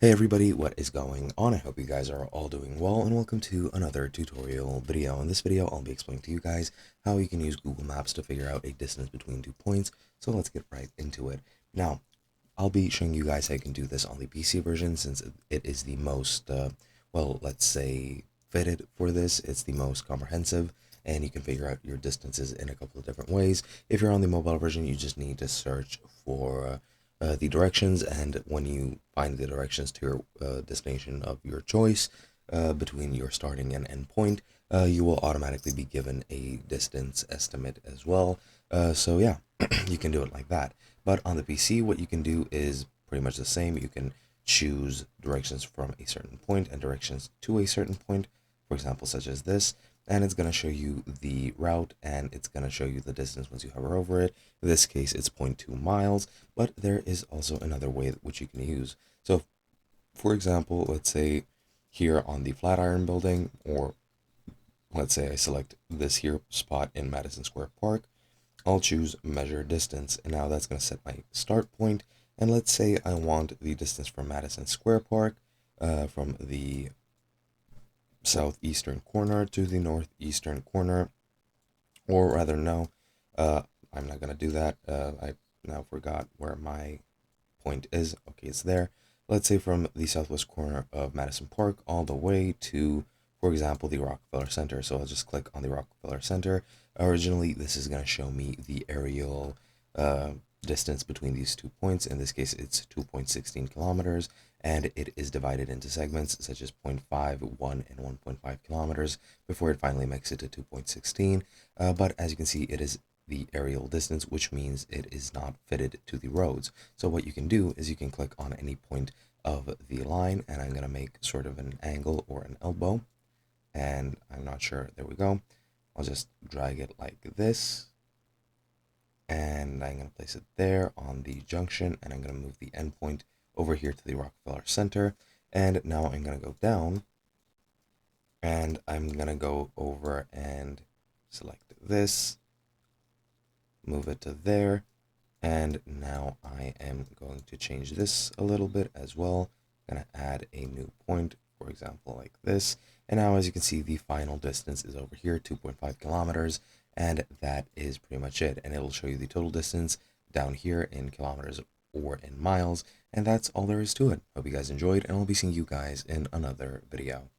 Hey everybody, what is going on? I hope you guys are all doing well and welcome to another tutorial video. In this video, I'll be explaining to you guys how you can use Google Maps to figure out a distance between 2 points. So let's get right into it. Now, I'll be showing you guys how you can do this on the PC version since it is the most, well, let's say fitted for this. It's the most comprehensive and you can figure out your distances in a couple of different ways. If you're on the mobile version, you just need to search for the directions, and when you find the directions to your destination of your choice between your starting and end point, you will automatically be given a distance estimate as well. So yeah, you can do it like that. But on the PC, what you can do is pretty much the same. You can choose directions from a certain point and directions to a certain point, for example, such as this, and it's going to show you the route and it's going to show you the distance once you hover over it. In this case, it's 0.2 miles, but there is also another way which you can use. So, for example, let's say here on the Flatiron building, or let's say I select this here spot in Madison Square Park, I'll choose measure distance, and now that's going to set my start point. And let's say I want the distance from Madison Square Park from the southeastern corner to the northeastern corner, or rather, no, uh, I'm not gonna do that. I now forgot where my point is. Okay, it's there. Let's say from the southwest corner of Madison Park all the way to, for example, the Rockefeller Center. So I'll just click on the Rockefeller Center. Originally, this is gonna show me the aerial distance between these 2 points. In this case, it's 2.16 kilometers, and it is divided into segments such as 0.5, 1, and 1.5 kilometers before it finally makes it to 2.16. But as you can see, it is the aerial distance, which means it is not fitted to the roads. So what you can do is you can click on any point of the line, and I'm going to make sort of an angle or an elbow, and I'm not sure. There we go. I'll just drag it like this, and I'm going to place it there on the junction, and I'm going to move the endpoint over here to the Rockefeller Center. And now I'm going to go down, and I'm going to go over and select this, move it to there, and now I am going to change this a little bit as well. I'm going to add a new point, for example, like this. And now, as you can see, the final distance is over here, 2.5 kilometers, and that is pretty much it. And it'll show you the total distance down here in kilometers or in miles, and that's all there is to it. Hope you guys enjoyed, and I'll be seeing you guys in another video.